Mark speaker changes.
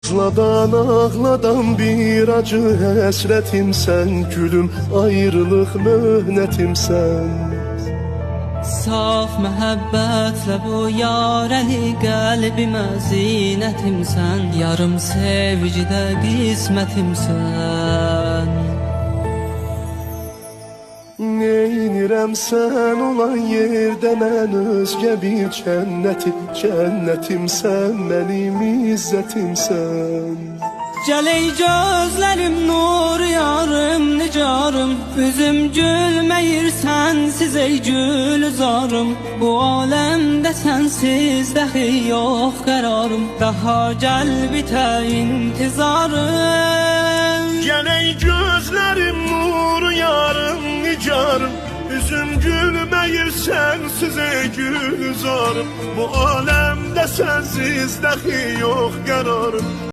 Speaker 1: Ağladan bir acı həsrətimsən gülüm, ayrılıq möhnətimsən.
Speaker 2: Saf məhəbbətlə bu yarəli qəlbimə zinətimsən. Yarım sevgidə qismətimsən.
Speaker 1: Neynirəm sən olan yerdə mən özgə bir cənnətimsən, mənim izzətimsən.
Speaker 2: Gəl ey gözlərim nur yarım, nicarım, üzüm gülməyir sənsiz ey gülzarım. Bu aləmdə sənsiz dəxi yox qərarım, daha gəl bitə intizarım.
Speaker 1: Gəl ey gözlərim nur yarım, nicarım, üzüm gülməyir sənsiz ey gülzarım. Bu aləmdə sənsiz dəxi yox qərarım.